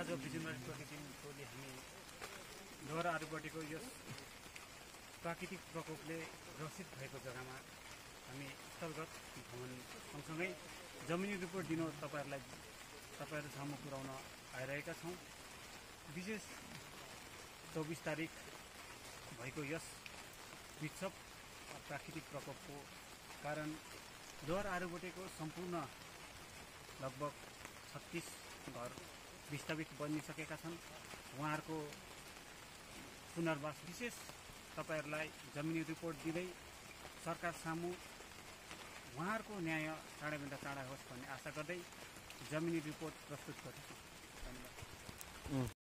आज बिजुनबारी टोली टिमले हामी लोहोर आरुबटीको यस प्राकृतिक प्रकोपले ग्रसित भएको जग्गामा हामी स्थलगत भ्रमण सँगसँगै जमिनी रिपोर्ट दिन तपाईहरु सामु पुर्याउन आइरहेका छौं। विशेष 24 तारिख भएको यस विक्षोभ प्राकृतिक प्रकोपको कारण लोहोर आरुबटीको सम्पूर्ण लगभग 36 घर विस्थापित बनिसकेका छन्। उहाँहरूको पुनर्वास विशेष तपाईहरुलाई जमिनी रिपोर्ट दिँदै सरकार सामु उहाँहरूको न्याय चाँडैभन्दा चाँडै होस् भन्ने आशा गर्दै जमिनी रिपोर्ट प्रस्तुत गर्छु। धन्यवाद।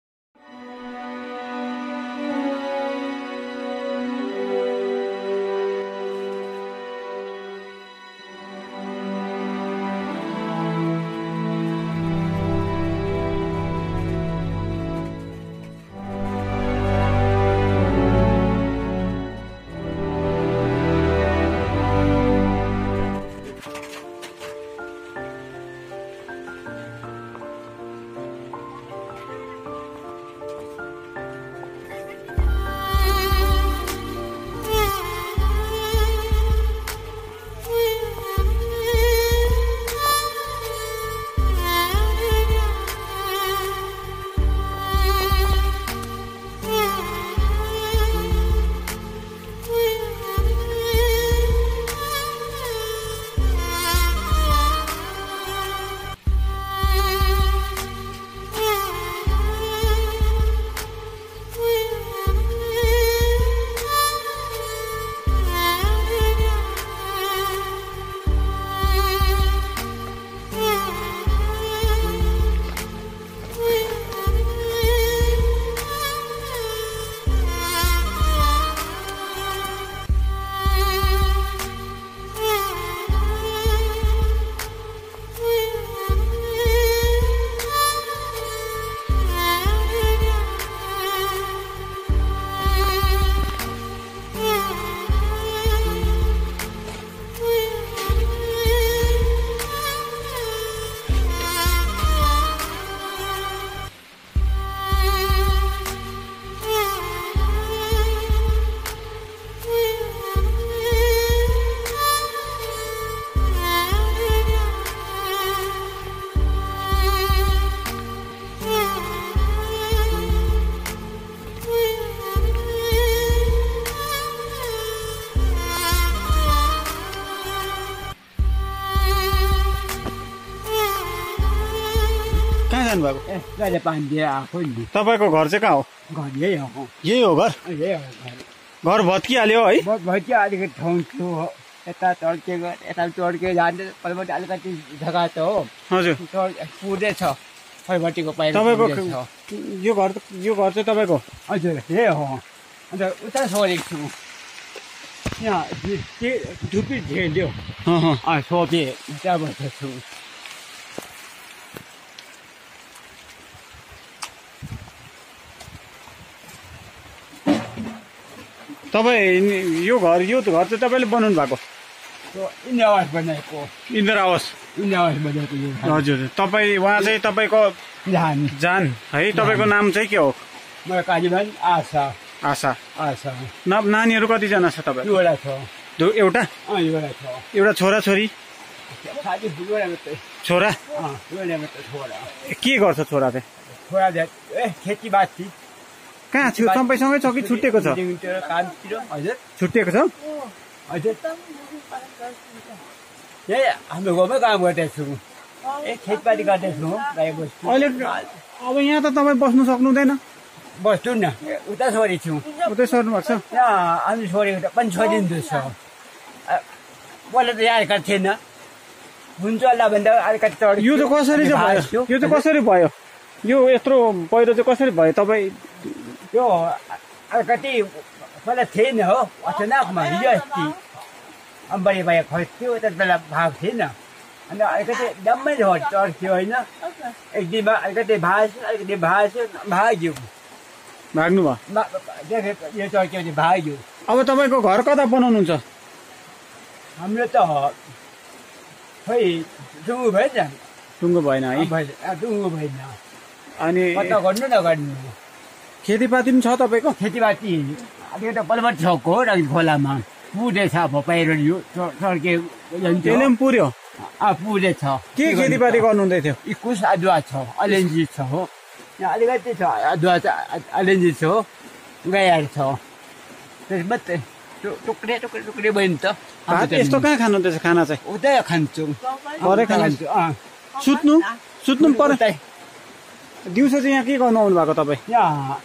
तपाईको घर चाहिँ कहाँ हो? यही हो घर? घर भत्किहाल्यो है? अलिकति ठाउँ थियो यता चड्के जान्छ पल्पट्टि अलिकति जग्गा त हो। हजुर पुरै छ पल्पट्टिको पाइप। तपाईको यो घर चाहिँ तपाईको? हजुर यही हो। अन्त उता छोडेको छु यहाँ धुपी झेल्यो सोधे त्यहाँ बस्छु। तपाईँ यो घर चाहिँ तपाईँले बनाउनु भएको? इन्दिरा आवास बनाएको। इन्दिरा आवास बनाएको यो। हजुर तपाईँ वहाँ चाहिँ तपाईँको जान है? तपाईँको नाम चाहिँ के हो? मेरो काजीभाइ आशा। आशा आशा। नानीहरू कतिजना छ तपाईँ? एउटा छ। एउटा? एउटा छोरा छोरी? छोरा? के गर्छ छोरा चाहिँ? छोरा खेतीबारी। कहाँ छु? तपाईँसँगै छ कि छुट्टिएको छ? छुट्टिएको छ? हजुर यही हाम्रो गाउँमै काम गर्दैछु। खेतपाती गर्दैछु। अहिले अब यहाँ त तपाईँ बस्नु सक्नु हुँदैन? बस्छु न उता छोरी छु। उतै सर्नु भएको छ? हामी छोरीको त पनि छोडिँदो छ। पहिला त यहाँ अलिकति थिएन हुन्छ होला भने त अलिकति चढ। यो चाहिँ कसरी चाहिँ भयो? यो चाहिँ कसरी भयो? यो यत्रो पहिरो चाहिँ कसरी भयो? तपाईँ त्यो कति पहिला थिएन हो अचानकमा हिजो अस्ति अम्बरी बाई खस्यो त्यति बेला भएको थिएन अनि अलिकति डम्मै चर्क्यो होइन एक दिनमा अलिकति अलिकति भाग्यो भाग्नु भयो यो चर्क्यो भने भाग्यो। अब तपाईँको घर कता बनाउनुहुन्छ? हाम्रो त खै टुङ्गो भएन टुङ्गो भएन है? टुङ्गो भएन अनि कता गर्नु नगर्नु। खेतीपाती पनि छ तपाईँको? खेतीपाती अलिकति बलबत छको हो खोलामा पुरेछ अब पहिरो यो चर्के त्यसले पनि पुर्यो? पुरेछ। के खेतीपाती गर्नुहुँदै थियो? इस्कुस अदुवा छ अलेन्जी छ हो यहाँ अलिकति छ अदुवा छ अलेन्जी छ हो गाईहरू छ त्यसमा टुक्रे टुक्रे टुक्रे भयो नि त। यस्तो कहाँ खानुहुँदैछ खाना चाहिँ? उतै खान्छु परे खान्छु। सुत्नु पनि पर्यो। दिउँसो चाहिँ यहाँ के गर्नु आउनु भएको तपाईँ? यहाँ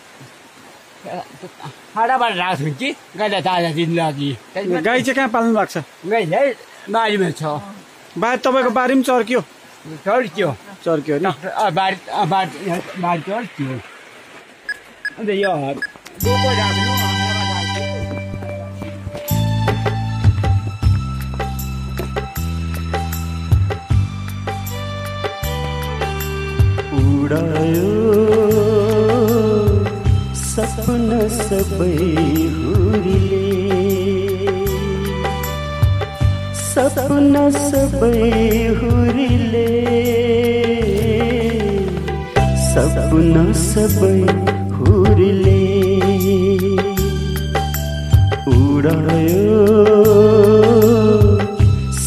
हाडाबाट राख्छु कि गाईलाई ताजा दिनु लागि। गाई चाहिँ कहाँ पाल्नु भएको छ? गाई है बारीमा छ। बारी तपाईँको बारी पनि चर्क्यो? चर्क्यो नि बारी चर्क्यो अन्त यो राख्नु उडायो सपना सबै हुरीले सपना सबै हुरीले सपना सबै हुरीले उडायो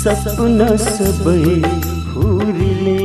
सपना सबै हुरीले।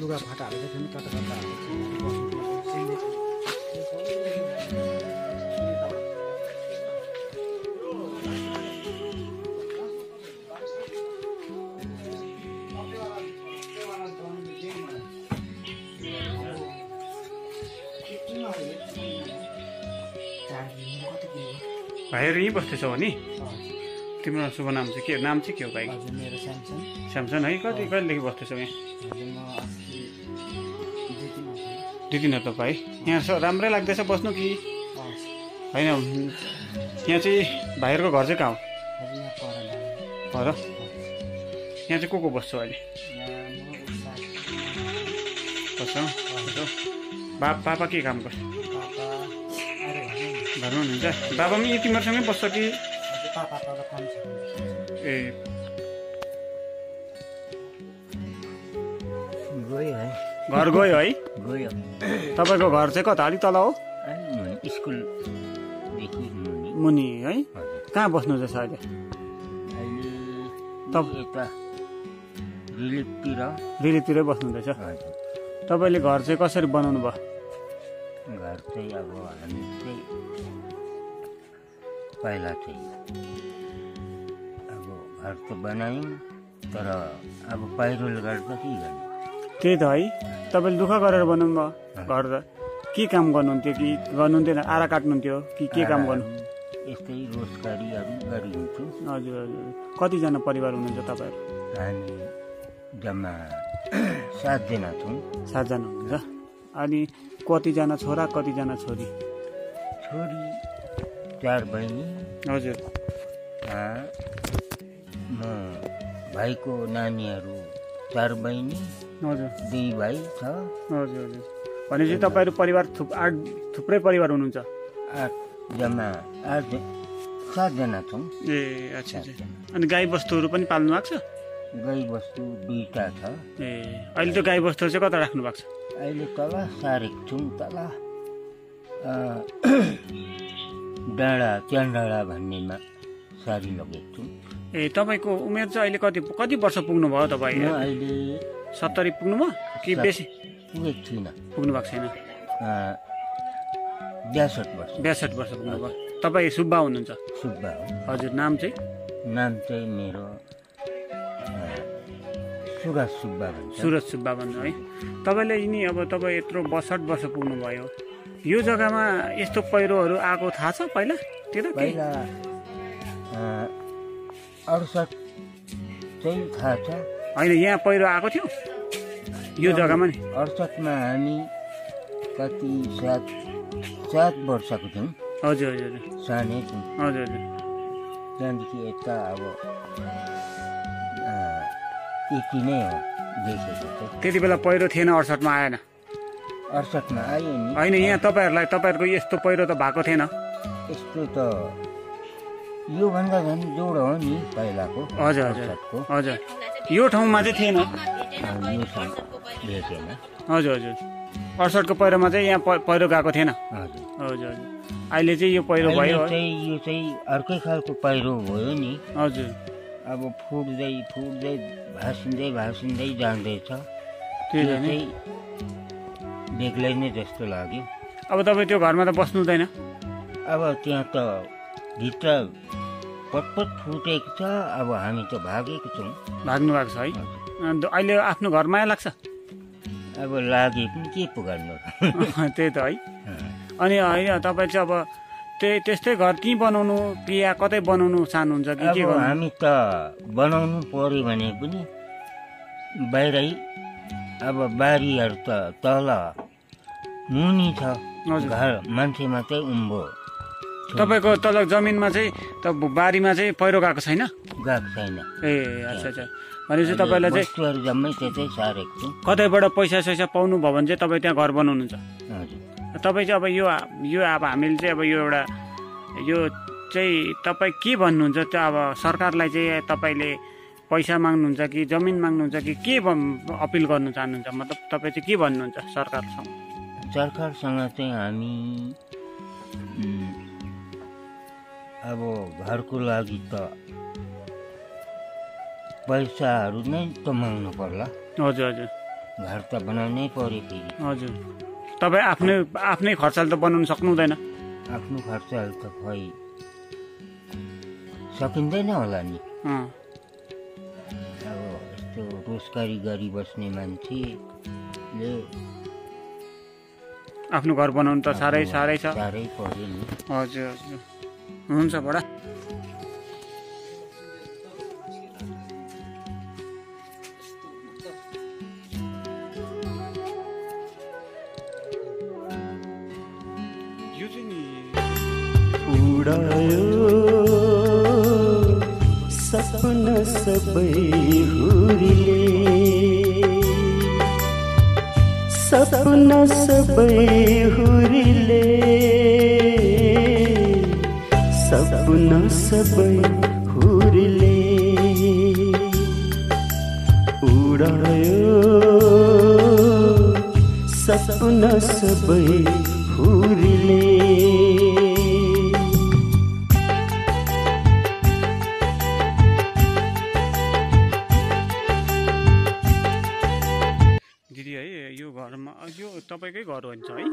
लुगा फाटाहरू चाहिँ कता कता भाइहरू यहीँ बस्दैछौ नि? तिम्रो शुभ नाम चाहिँ के? नाम चाहिँ के हो भाइ? मेरो स्यामसङ। स्यामसङ है? कहिलेदेखि बस्दैछौ यहाँ? दुई दिन त भाइ यहाँ राम्रै लाग्दैछ बस्नु कि होइन? यहाँ चाहिँ भाइहरूको घर चाहिँ कहाँ हो? पर यहाँ चाहिँ को बस्छौ अहिले? बस्छौ? पापा के काम गर्छ? घरमा हुनुहुन्छ? बाबा पनि तिमीहरूसँगै बस्छ कि? ए घर गयो है? गयो। तपाईँको घर चाहिँ कता? अलिक तल हो? स्कुल मुनि है? कहाँ बस्नुहुन्छ अहिले? रिलिफतिरै बस्नुहुँदैछ? तपाईँले घर चाहिँ कसरी बनाउनु भयो? घर चाहिँ अब हामी चाहिँ पहिला चाहिँ अब घर त बनायौँ तर अब पहिरोले गर्दा के गर्नु? त्यही त है, तपाईँले दुःख गरेर बनाउनु भयो घर त। के काम गर्नुहुन्थ्यो कि गर्नुहुन्थेन? आरा काट्नुहुन्थ्यो कि के काम गर्नु? यस्तै रोजगारीहरू गरिन्थ्यो। हजुर हजुर। कतिजना परिवार हुनुहुन्छ तपाईँहरू? हामी जम्मा 7 जना छौँ। 7 जना हुनुहुन्छ। अनि कतिजना छोरा कतिजना छोरी? छोरी 4 बहिनी। हजुर म भाइको नानीहरू 4 बहिनी हजुर 2 भाइ छ। हजुर हजुर भनेपछि तपाईँहरू परिवार थुप्रै परिवार हुनुहुन्छ? 8 जम्मा 7 जना छौँ। ए अच्छा अच्छा। अनि गाई बस्तुहरू पनि पाल्नु भएको छ? गाई बस्तु 2टा छ। ए अहिले त्यो गाई बस्तुहरू चाहिँ कता राख्नु भएको छ? अहिले तल सारेको छौँ, तल डाँडा भन्नेमा सारी लगेको छौँ। ए तपाईँको उमेर चाहिँ अहिले कति वर्ष पुग्नु भयो तपाईँ? अहिले 70 पुग्नुभयो कि बेसी? पुगेको छुइनँ, पुग्नु भएको छैन। 62 वर्ष पुग्नुभयो। तपाईँ सुब्बा हुनुहुन्छ? सुब्बा हो। हजुर नाम चाहिँ? नाम चाहिँ मेरो सुरज सुब्बा भन्छ। सुरज सुब्बा भन्नु है। तपाईँले यिनी अब तपाईँ यत्रो 62 वर्ष पुग्नुभयो, यो जग्गामा यस्तो पहिरोहरू आएको थाहा छ पहिला? पहिला 68 चाहिँ थाहा छ। होइन यहाँ पहिरो आएको थियो यो जग्गामा नि? 68 मा हामी कति 7 वर्षको थियौँ। हजुर हजुर सानै थियौँ। हजुर हजुर। त्यहाँदेखि यता अब यति नै हो देखेको चाहिँ। त्यति बेला पहिरो थिएन? 68 मा आएन? 68 मा आयो नि। होइन यहाँ तपाईँहरूको यस्तो पहिरो त भएको थिएन? यस्तो त योभन्दा झन् जोड हो नि पहिलाको। हजुर हजुर हजुर। यो ठाउँमा चाहिँ थिएन? यो ठाउँ भेटेन। हजुर हजुर। 68 को पहिरोमा चाहिँ यहाँ पहिरो गएको थिएन? हजुर हजुर हजुर। अहिले चाहिँ यो पहिरो भयो? यो चाहिँ अर्कै खालको पहिरो भयो नि। हजुर। अब फुट्दै भाँसिँदै जाँदैछ। त्यो चाहिँ बेग्लै नै जस्तो लाग्यो। अब तपाईँ त्यो घरमा त बस्नु हुँदैन? अब त्यहाँ त भित्र पटपट फुटेको छ। अब हामी त भागेको छौँ। भाग्नु भएको छ है? अहिले आफ्नो घर माया लाग्छ? अब लागे पनि के पो गर्नु। त्यही त है। अनि होइन तपाईँ चाहिँ अब त्यस्तै घर कि बनाउनु कि या कतै बनाउनु चाहनुहुन्छ कि के गर्नु? हामी त बनाउनु पर्यो भने पनि बाहिरै। अब बारीहरू त तल मुनि छ, घर मान्छे मात्रै उँभो। तपाईँको तल जमिनमा चाहिँ बारीमा चाहिँ पहिरो गएको छैन? गएको छैन। ए अच्छा अच्छा। भनेपछि तपाईँलाई चाहिँ वस्तुहरू जम्मै त्यतै सारेको छु। कतैबाट पैसा पाउनु भयो भने चाहिँ तपाईँ त्यहाँ घर बनाउनुहुन्छ? हजुर। तपाईँ चाहिँ अब यो अब हामीले चाहिँ अब यो चाहिँ तपाईँ के भन्नुहुन्छ त्यो अब सरकारलाई चाहिँ तपाईँले पैसा माग्नुहुन्छ कि जमिन माग्नुहुन्छ कि के अपिल गर्नु चाहनुहुन्छ? मतलब तपाईँ चाहिँ के भन्नुहुन्छ सरकारसँग? सरकारसँग चाहिँ हामी अब घरको लागि त पैसाहरू नै त माग्नु पर्ला। हजुर हजुर। घर त बनाउनै पर्यो फेरि। हजुर। तपाईँ आफ्नै खर्चाले त बनाउनु सक्नु हुँदैन? आफ्नो खर्चाहरू त खै सकिँदैन होला नि। अब यस्तो रोजगारी गरी बस्ने मान्छेले आफ्नो घर बनाउनु त साह्रै छ। साह्रै पर्यो नि। हजुर हजुर। हुन्छ बडा। उडायो सपना सबै हुरीले, सपना सबै हुरीले, सपना सबै हुरीले उडायो सपना सबै हुरीले। दिदी है यो घरमा यो तपाईँकै घर हुन्छ है?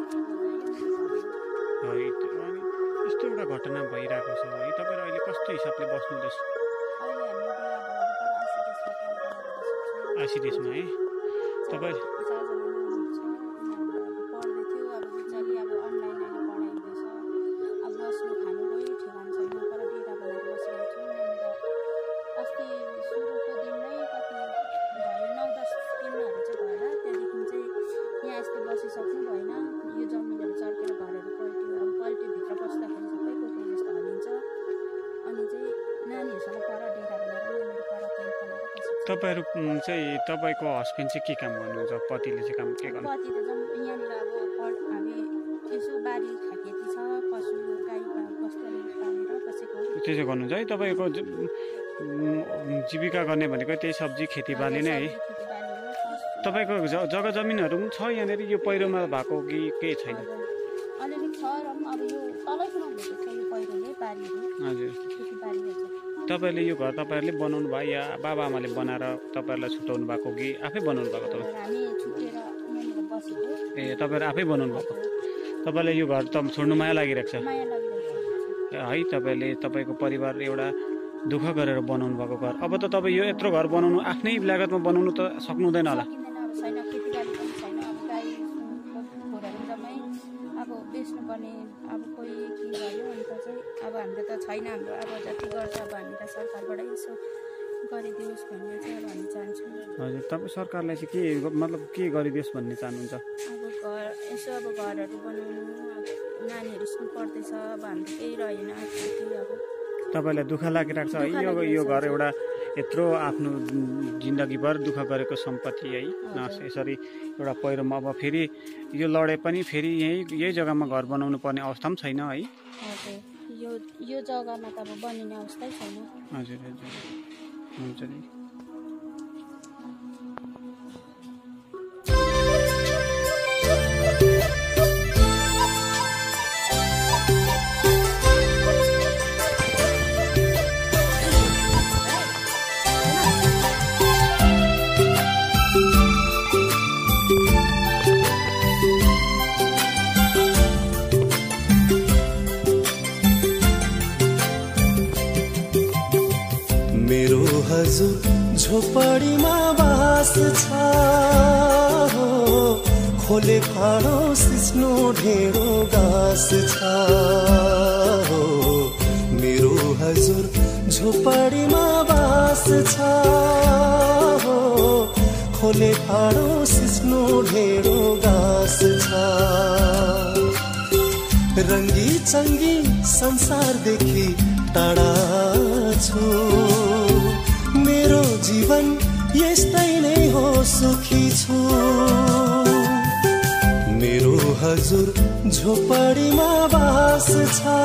यस्तो एउटा घटना भइरहेको छ है, तपाईँहरू अहिले कस्तो हिसाबले बस्नुहुँदैछ? आइसिडिएसमा है तपाईँ? तपाईँहरू चाहिँ तपाईँको हस्बेन्ड चाहिँ के काम गर्नुहुन्छ पतिले चाहिँ काम के गर्नु कति त जम यहाँनिर अब हामी यसो बारी खेती छ पशु गाई बस्तुहरू पालेर बसेको त्यो चाहिँ गर्नुहुन्छ है तपाईँको जीविका गर्ने भनेको त्यही सब्जी खेतीबाली नै है खेतीबाली हो तपाईँको जग्गा जमिनहरू पनि छ यहाँनिर यो पहिरोमा भएको कि केही छैन अलिअलि छ र अब यो तलैसम्म भएको छ यो पहिरोले बारीहरू हजुर खेतीबारीहरू छ तपाईँले यो घर तपाईँहरूले बनाउनु भयो या बाबाआमाले बनाएर तपाईँहरूलाई छुट्याउनु भएको कि आफै बनाउनु भएको तपाईँ हामी छुटेर यहाँनिर बसेको ए तपाईँहरू आफै बनाउनु भएको तपाईँलाई यो घर त छोड्नु माया लागिरहेको छ माया लागिरहेको छ है तपाईँले तपाईँको परिवार एउटा दुःख गरेर बनाउनु भएको घर अब त तपाईँ यो यत्रो घर बनाउनु आफ्नै लागतमा बनाउनु त सक्नु हुँदैन होला सकिँदैन अब छैन खेतीबाली पनि छैन अब गाई खोरहरू जम्मै अब बेच्नुपर्ने अब कोही के गर्यो अन्त चाहिँ अब हाम्रो त छैन हाम्रो अब जति गर्छ अब हामीलाई सरकारबाटै यसो गरिदियोस् भन्ने चाहिँ अब हामी चाहन्छौँ हजुर तपाईँ सरकारलाई चाहिँ के मतलब के गरिदियोस् भन्ने चाहनुहुन्छ अब घर यसो अब घरहरू बनाउनु अब नानीहरू स्कुल पढ्दैछ अब हाम्रो केही रहेन त्यही अब तपाईँलाई दुःख लागिरहेको छ है यो घर एउटा यत्रो आफ्नो जिन्दगीभर दुःख गरेको सम्पत्ति है यसरी एउटा पहिरोमा अब फेरि यो लडे पनि फेरि यही जग्गामा घर बनाउनु पर्ने अवस्था पनि छैन है हजुर यो जग्गामा त अब बनिने अवस्थै छैन हजुर हजुर हुन्छ नि झोपडीमा बास छ खोले फाँडो सिस्नो ढेँडो घाँस छ मेरो हजुर झोपडीमा बास छ खोले फाँडो सिस्नो ढेँडो घाँस छ रङ्गी चङ्गी संसारदेखि टाढा छु मेरो जीवन यस्तै नै हो सुखी छु मेरो हजुर झोपडीमा बास छ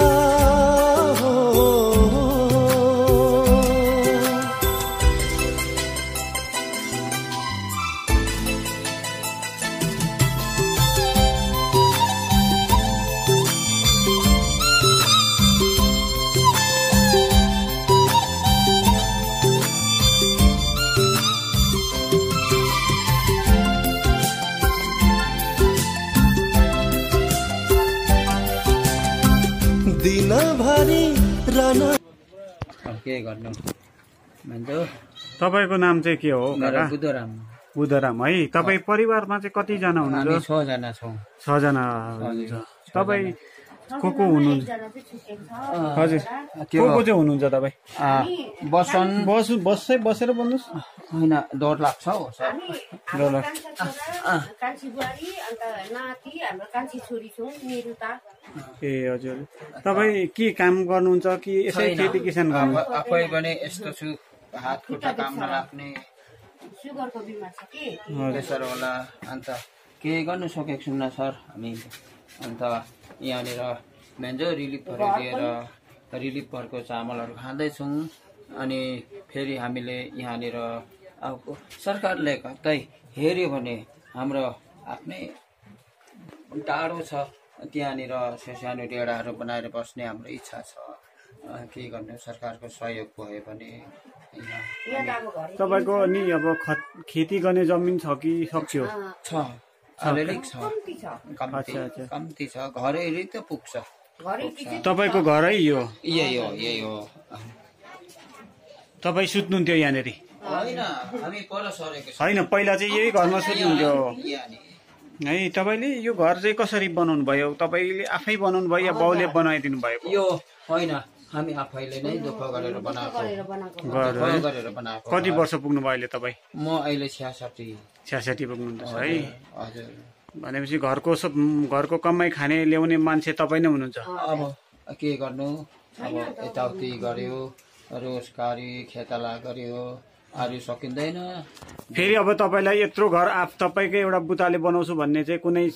के गर्नु भन्छ तपाईँको नाम चाहिँ के हो बुद्धराम बुद्धराम है तपाईँ परिवारमा चाहिँ कतिजना हुनुहुन्छ 6 जना छौँ 6 जना हुनुहुन्छ तपाईँ को हुनुहुन्छ हजुर को चाहिँ हुनुहुन्छ तपाईँ बसेर भन्नुहोस् होइन डर लाग्छ हौ डर लाग्छ कान्छी बुहारी अन्त नाति हाम्रो कान्छी छोरी छौँ मेरो त ए हजुर तपाईँ के काम गर्नुहुन्छ कि यसै खेती किसान गर्नु आफै पनि यस्तो छु हात खुट्टा काम नलाग्ने सुगरको बिमार छ कि प्रेसर होला अन्त के गर्नु सकेको छैन सर हामी अन्त यहाँनिर मेन्जो रिलिफहरू लिएर रिलिफहरूको चामलहरू खाँदैछौँ अनि फेरि हामीले यहाँनिर अब सरकारले कतै हेऱ्यो भने हाम्रो आफ्नै टाढो छ त्यहाँनिर सानो डेडाहरू बनाएर बस्ने हाम्रो इच्छा छ के गर्नु सरकारको सहयोग भयो भने तपाईँको नि अब खेती गर्ने जमिन छ कि सक्यो छ अलिअलि छ कम्ती छ घरैले त पुग्छ तपाईँको घरै यही हो तपाईँ सुत्नुहुन्थ्यो यहाँनिर होइन हामी पर सरेको होइन पहिला चाहिँ यही घरमा सुत्नुहुन्थ्यो है तपाईँले यो घर चाहिँ कसरी बनाउनु भयो तपाईँले आफै बनाउनु भयो या बाउले बनाइदिनु भएको यो होइन हामी आफैले नै दुःख गरेर बनाएको कति वर्ष पुग्नु भयो अहिले तपाईँ म अहिले 66 पुग्नुहुन्छ है हजुर भनेपछि घरको कमाइ खाने ल्याउने मान्छे तपाईँ नै हुनुहुन्छ अब के गर्नु अब यताउति गर्यो रोजगारी खेतला गर्यो आर्य सकिँदैन। फेरि अब तपाईँलाई यत्रो घर तपाईँकै एउटा बुताले बनाउँछु भन्ने चाहिँ कुनै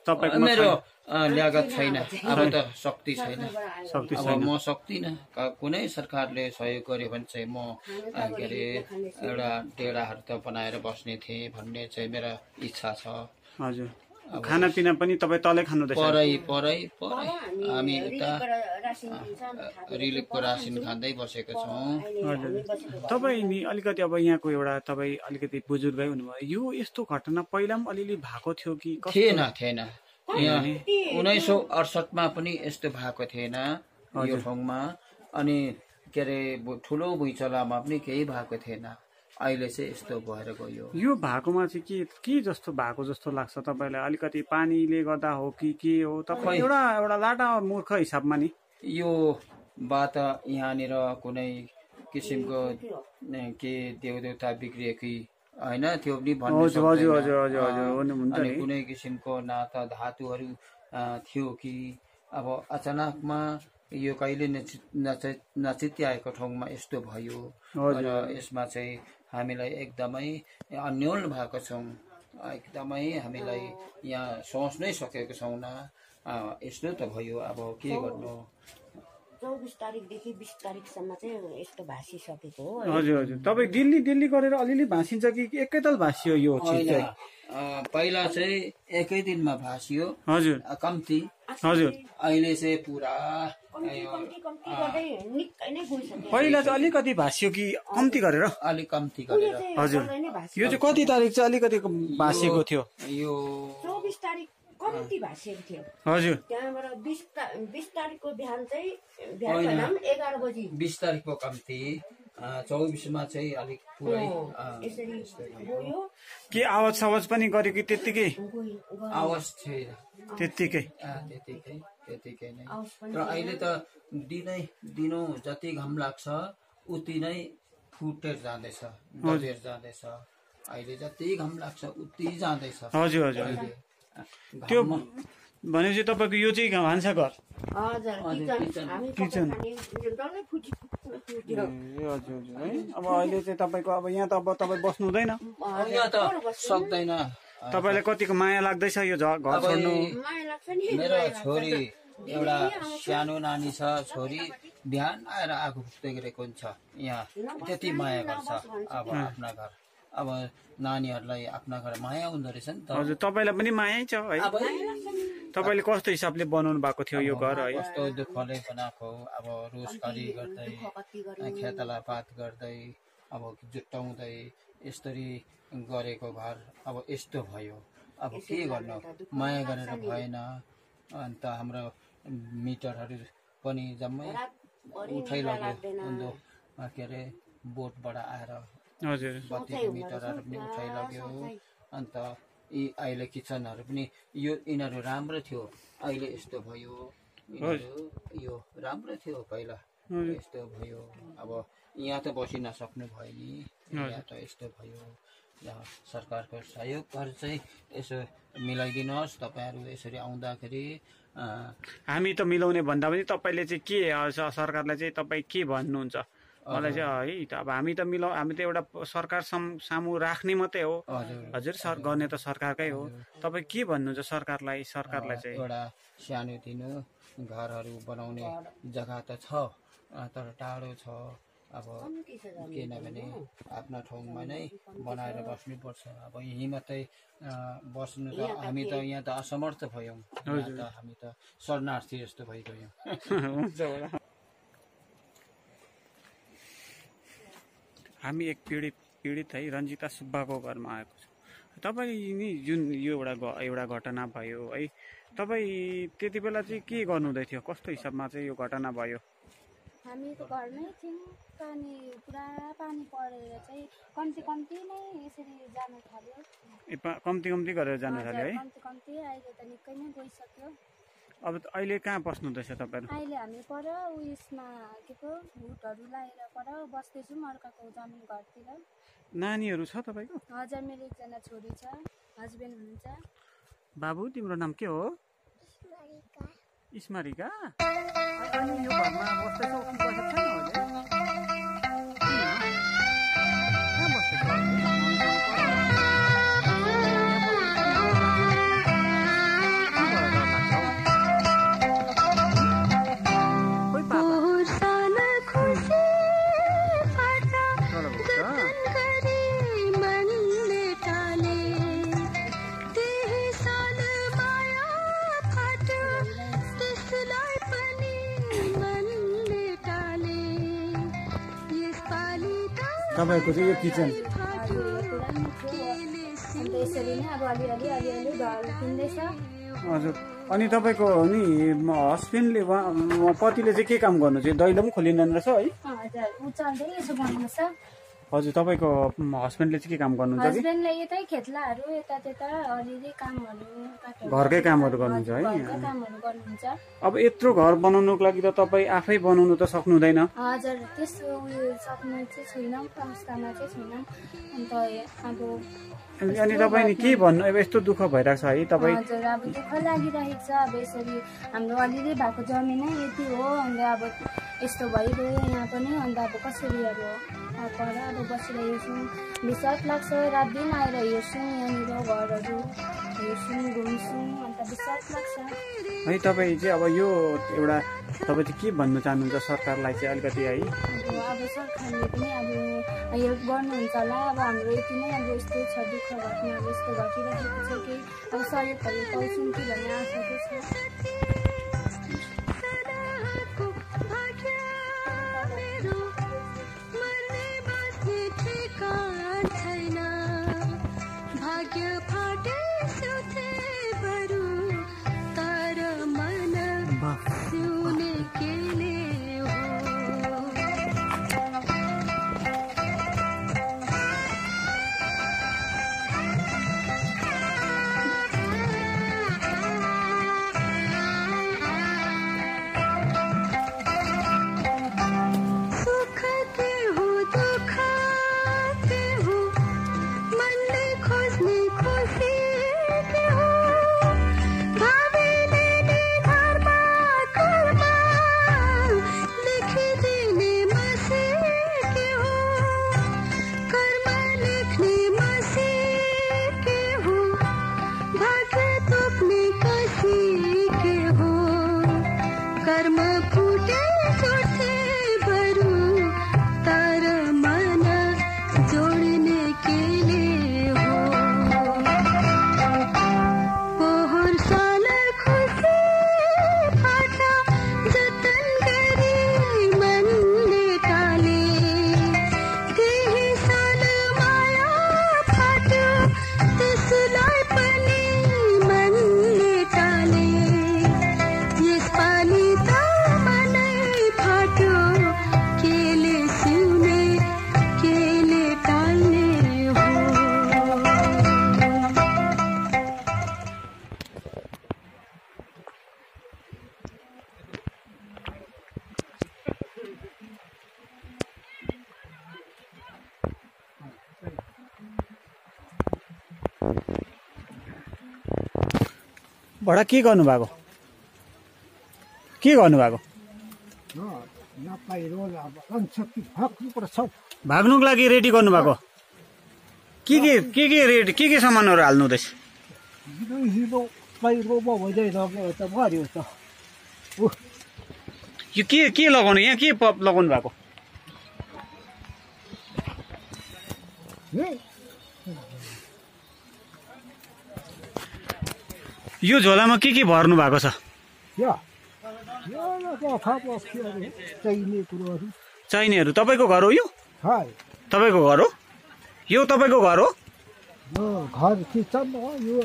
तपाईँको मेरो ल्यागत छैन, अब त शक्ति छैन। शक्ति अब छैन। म सक्दिनँ। कुनै सरकारले सहयोग गर्यो भने चाहिँ म के अरे एउटा डेराहरू त बनाएर बस्ने थिएँ भन्ने चाहिँ मेरो इच्छा छ। हजुर। खानापिना पनि तपाईँ तलै खानुहुँदैछ? परै हामी यता रिलिफको रासिन खाँदै बसेको छौँ। हजुर। तपाईँ नि अलिकति अब यहाँको एउटा तपाईँ अलिकति बुजुर्गै हुनुभयो, यो यस्तो घटना पहिला पनि अलिअलि भएको थियो कि? थिएन। यहाँ 1968मा पनि यस्तो भएको थिएन यो ठाउँमा। अनि के अरे ठुलो भुइँचलोमा पनि केही भएको थिएन। अहिले चाहिँ यस्तो भएर गयो। यो भएकोमा चाहिँ के जस्तो भएको जस्तो लाग्छ तपाईँलाई? अलिकति पानीले गर्दा हो कि के हो? तपाईँ एउटा लाटा मूर्ख हिसाबमा नि यो बात यहाँनिर कुनै किसिमको के देवदेवता बिग्रियो कि होइन त्यो पनि भन्नु सक्दैन। अनि कुनै किसिमको न त धातुहरू थियो कि अब अचानकमा यो कहिले नचित्याएको ठाउँमा यस्तो भयो। र यसमा चाहिँ हामीलाई एकदमै अन्यल भएको छौँ। एकदमै हामीलाई यहाँ सोच्नै सकेको छौँ। यस्तो त भयो, अब के गर्नु। 24 तारिकदेखि 20 तारिकसम्म चाहिँ यस्तो भाँसिसकेको हो। हजुर। तपाईँ दिल्ली गरेर अलिअलि भाँसिन्छ कि एकैताल भाँसियो यो चिज चाहिँ? पहिला चाहिँ एकै दिनमा भाँसियो। हजुर। कम्ती। हजुर। अहिले चाहिँ पुरा पहिला चाहिँ अलिकति भाँसियो कि कम्ती गरेर? अलिक कम्ती गरेर। हजुर। यो चाहिँ कति तारिक चाहिँ अलिकति भाँसिएको थियो? यो 24 तारिक कम्ती भाँसिएको थियो। हजुर। त्यहाँबाट 20 तारिकको बिहान चाहिँ 11 बजी। 20 तारिकको कम्ती, 24मा चाहिँ अलिक पुरै के आवाज पनि गर्यो कि त्यत्तिकै? आवाज थिएन। त्यत्तिकै नै। र अहिले त दिनो जति घाम लाग्छ उति नै फुटेर जाँदैछ, बजेर जाँदैछ। अहिले जति घाम लाग्छ उति जाँदैछ। हजुर। त्यो भनेपछि तपाईँको यो चाहिँ भान्साघर? किचन। हजुर है। अब अहिले चाहिँ तपाईँको अब यहाँ त अब तपाईँ बस्नु हुँदैन? यहाँ त सक्दैन। तपाईँलाई कतिको माया लाग्दैछ यो घर छोड्नु? मेरो छोरी एउटा सानो नानी छ, छोरी बिहान आएर आगो फुक्दै गरेको हुन्छ। यहाँ त्यति माया गर्छ अब आफ्ना घर। अब नानीहरूलाई आफ्ना घर माया हुँदो रहेछ नि त। हजुर। तपाईँलाई पनि मायै छ है? तपाईँले कस्तो हिसाबले बनाउनु भएको थियो यो घर है? कस्तो दुःखले बनाएको। अब रोजगारी गर्दै, खेतलापात गर्दै, अब जुटाउँदै यसरी गरेको घर अब यस्तो भयो। अब के गर्नु, माया गरेर भएन। अन्त हाम्रो मिटरहरू पनि जम्मै उठाइ लग्यो। के अरे बोटबाट आएर बत्तीको मिटरहरू पनि उठाइलग्यो। अन्त यी अहिले किचनहरू पनि यिनीहरू राम्रो थियो, अहिले यस्तो भयो। यो राम्रो थियो पहिला, यस्तो भयो। अब यहाँ त बसिन सक्नु भयो नि, यहाँ त यस्तो भयो। सरकारको सहयोगहरू चाहिँ यसो मिलाइदिनुहोस् तपाईँहरू यसरी आउँदाखेरि। हामी त मिलाउने भन्दा पनि तपाईँले चाहिँ के सरकारलाई चाहिँ तपाईँ के भन्नुहुन्छ? मलाई चाहिँ है अब हामी त एउटा सरकार सामु राख्ने मात्रै हो। हजुर। गर्ने त सरकारकै हो। तपाईँ के भन्नुहुन्छ सरकारलाई चाहिँ? एउटा सानोतिनो घरहरू बनाउने जग्गा त छ, तर टाढो छ। अब किनभने आफ्ना ठाउँमा नै बनाएर बस्नुपर्छ। अब यहीँ मात्रै बस्नु त हामी त यहाँ त असमर्थ भयौँ। हामी त शरणार्थी जस्तो भइगयौँ। हामी एक पीडित है रन्जिता सुब्बाको घरमा आएको छु। तपाईँ नि जुन यो एउटा घटना भयो है, तपाईँ त्यति बेला चाहिँ के गर्नुहुँदै थियो? कस्तो हिसाबमा चाहिँ यो घटना भयो? हामी त घरमै थियौँ। पुरा पानी परेर चाहिँ कम्ती नै यसरी जान थाल्यो। कम्ती गरेर जान थाल्यो है? कम्ती। अहिले त निकै नै गइसक्यो। अब अहिले कहाँ बस्नुहुँदैछ तपाईँहरू? अहिले हामी पर उयसमा के पो भुटहरू लगाएर पर बस्दैछौँ अर्काको जमिन घरतिर। नानीहरू छ तपाईँको? हजुर। मेरो एकजना छोरी छ, हस्बेन्ड हुनुहुन्छ। बाबु तिम्रो नाम के हो? स्मारिका। अनि यो घरमा बस्दैछौ कि बसेको छैन? तपाईँको चाहिँ यो किचन अन्त यसरी नै अब अलिअलि घर किन्दैछ। हजुर। अनि तपाईँको नि हस्बेन्डले पतिले चाहिँ के काम गर्नु चाहिँ दैलो पनि खोलिँदैन रहेछ है? हजुर ऊ चल्दै यसो गर्नुपर्छ। हजुर। तपाईँको हस्बेन्डले चाहिँ के काम गर्नुहुन्छ कि? हस्बेन्डले यतै खेतलाहरू यता त्यता अलिअलि कामहरू घरकै कामहरू गर्नुहुन्छ है? कामहरू गर्नुहुन्छ। अब यत्रो घर बनाउनुको लागि त तपाईँ आफै बनाउनु त सक्नु हुँदैन? हजुर त्यस्तो उयो सक्ने चाहिँ छैनौँ, अवस्थामा चाहिँ छैनौँ। अन्त अब अनि तपाईँ नि के भन्नु अब यस्तो दुःख भइरहेको छ है तपाईँ? हजुर अब दुःख लागिरहेको छ। अब यसरी हाम्रो अलिअलि भएको जमिनै यति हो। अन्त अब यस्तो भइगयो यहाँ पनि। अन्त अब कसरी अब पर अब बसिरहेको छौँ। विश्वास लाग्छ, रात दिन आएर हेर्छौँ यहाँनिर घरहरू हेर्छौँ, घुम्छौँ। अन्त विश्वास लाग्छ है। तपाईँ चाहिँ अब यो एउटा तपाईँ चाहिँ के भन्न चाहनुहुन्छ सरकारलाई चाहिँ अलिकति है? अब सरकारले पनि अब हेल्प गर्नुहुन्छ होला। अब हाम्रो यति नै अब यस्तो छ दुःख घटना अब यस्तो घटिरहेको छ कि अब सहयोगहरू पाउँछौँ कि भन्ने आशा चाहिँ छ। बडा के गर्नुभएको? के गर्नुभएको? भाग्नुको लागि रेडी गर्नुभएको? के सामानहरू हाल्नु हुँदैछ? यो के लगाउनु? यहाँ के लगाउनु भएको? यो झोलामा के भर्नु भएको छ? चाहिनेहरू। तपाईँको घर हो यो? तपाईँको घर हो यो? तपाईँको घर हो? घर किचन हो यो।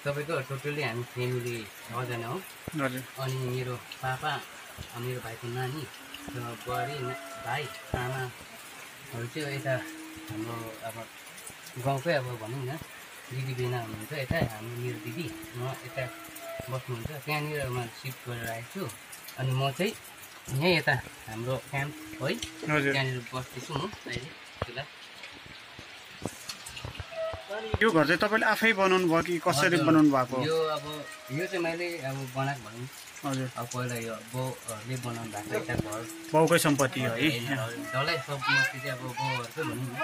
तपाईँको टोटल्ली हामी फ्यामिली 6 जना हो। अनि मेरो पापा, मेरो भाइको नानी र बुहारी, भाइ, आमाहरू चाहिँ यता हाम्रो अब गाउँकै अब भनौँ न दिदी बेना हुनुहुन्छ यता। हामी मेरो दिदी म यता बस्नुहुन्छ। त्यहाँनिर म सिफ्ट गरेर आएको छु। अनि म चाहिँ यहीँ यता हाम्रो क्याम्प है त्यहाँनिर बस्दैछु म अहिले फिलहाल। यो घर चाहिँ तपाईँले आफै बनाउनु भयो कि कसरी बनाउनु भएको? यो चाहिँ मैले अब बनाएको भनौँ। हजुर। अब पहिला यो बाउहरूले बनाउनु भएको एउटा घर। बाउकै सम्पत्ति है। डल्लै सम्पत्ति चाहिँ अब बाउहरूकै भनौँ न।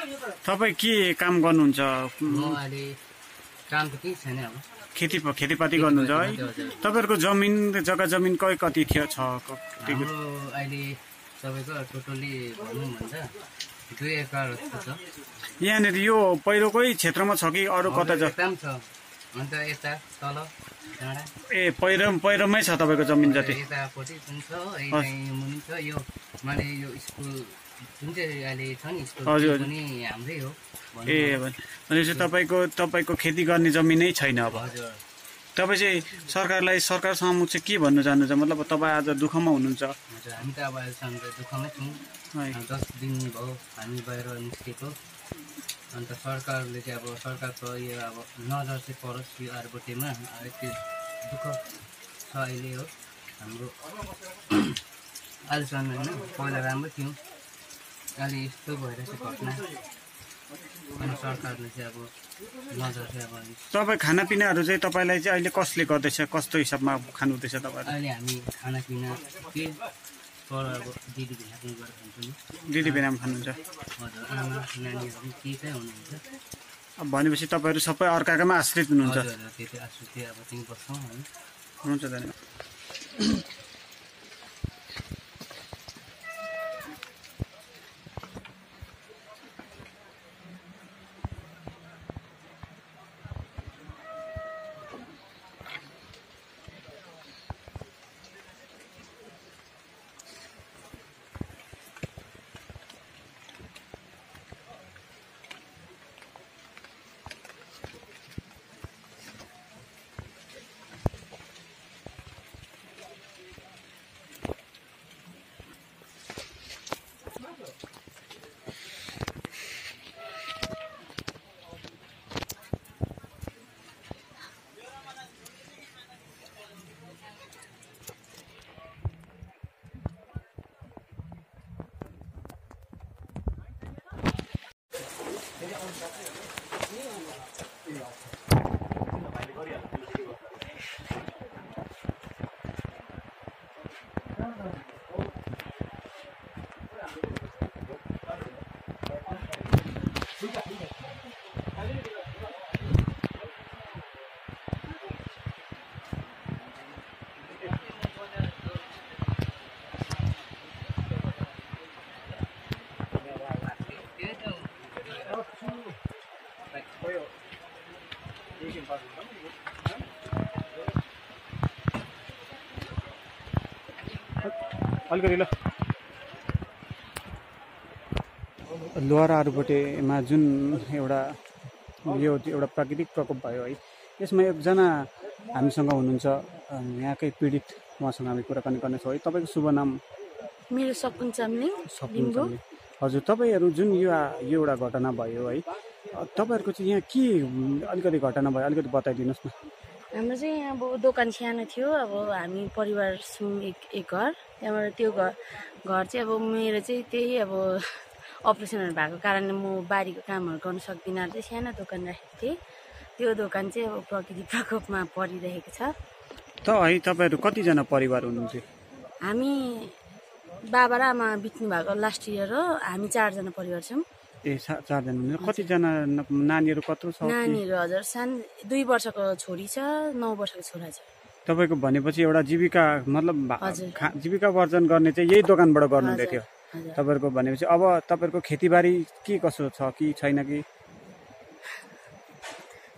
तपाईँ के काम गर्नुहुन्छ? म अहिले काम त केही छैन अब। खेतीपाती गर्नुहुन्छ है? तपाईँहरूको जग्गा जमिन कति थियो छ? हाम्रो अहिले तपाईँको टोटल्ली भनौँ भन्छ 2 एकड जस्तो छ। यहाँनिर यो पहिरोकै क्षेत्रमा छ कि अरू कता छ? एकदम छ। अन्त यता तल डाँडा पहिरोमै छ तपाईँको जमिन जति? यतापट्टि पनि छ, यता मुनि छ। यो माने यो स्कुल जुन चाहिँ अहिले छ नि स्कुल पनि हाम्रै हो। भनेपछि तपाईँको खेती गर्ने जमिनै छैन अब? हजुर। तपाईँ चाहिँ सरकार समक्ष के भन्नु चाहनुहुन्छ? मतलब तपाईँ आज दुःखमा हुनुहुन्छ? हजुर, हामी त अब अहिलेसम्म त दुःखमै छौँ। 10 दिन भयो हामी बाहिर निस्केको। अन्त सरकारले चाहिँ अब सरकारको यो अब नजर चाहिँ परोस् यो आरबोटेमा। यति दुःख छ अहिले हो हाम्रो अहिलेसम्म होइन। पहिला राम्रो थियो, अहिले यस्तो भइरहेछ घटना। अनि सरकारले चाहिँ अब नजर चाहिँ अब तपाईँ खानापिनाहरू चाहिँ तपाईँलाई चाहिँ अहिले कसले गर्दैछ? कस्तो हिसाबमा खानु हुँदैछ तपाईँहरू? अहिले हामी खानापिना के पर अब दिदी भिनाको गरेर खान्छौँ। दिदी भिनामा खानुहुन्छ? हजुर। आमा नानीहरू के चाहिँ हुनुहुन्छ। अब भनेपछि तपाईँहरू सबै अर्कामा आश्रित हुनुहुन्छ? हजुर, त्यति आश्रित अब त्यहीँ बस्छौँ हामी। हुन्छ धन्यवाद। अलिकति ल लोहार आरुबोटेमा जुन एउटा प्राकृतिक प्रकोप भयो है, यसमा एकजना हामीसँग हुनुहुन्छ यहाँकै पीडित, उहाँसँग हामी कुराकानी गर्नेछौँ है। तपाईँको शुभ नाम? मेरो सपन चामलिङ लिम्बू। हजुर, तपाईँहरू जुन यो एउटा घटना भयो है, तपाईँहरूको चाहिँ यहाँ के अलिकति घटना भयो, अलिकति बताइदिनुहोस् न। हाम्रो चाहिँ अब दोकान सानो थियो। अब हामी परिवार छौँ एक घर। त्यहाँबाट त्यो घर चाहिँ अब मेरो चाहिँ त्यही अब अपरेसनहरू भएको कारणले म बारीको कामहरू गर्न सक्दिनँ। चाहिँ सानो दोकान राखेको थिएँ। त्यो दोकान चाहिँ अब प्राकृतिक प्रकोपमा परिरहेको छ। त है तपाईँहरू कतिजना परिवार हुनुहुन्छ? हामी बाबा र आमा बित्नु भएको लास्ट इयर हो। हामी 4 जना परिवार छौँ। ए 4 जना। कतिजना नानीहरू कत्रो छ? नानीहरू हजुर सानो 2 वर्षको छोरी छ, 9 वर्षको छोरा छ। तपाईँको भनेपछि एउटा जीविका मतलब जीविका वर्जन गर्ने चाहिँ यही दोकानबाट गर्नुहुँदै थियो तपाईँहरूको भनेपछि। अब तपाईँहरूको खेतीबारी के कसो छ कि छैन कि?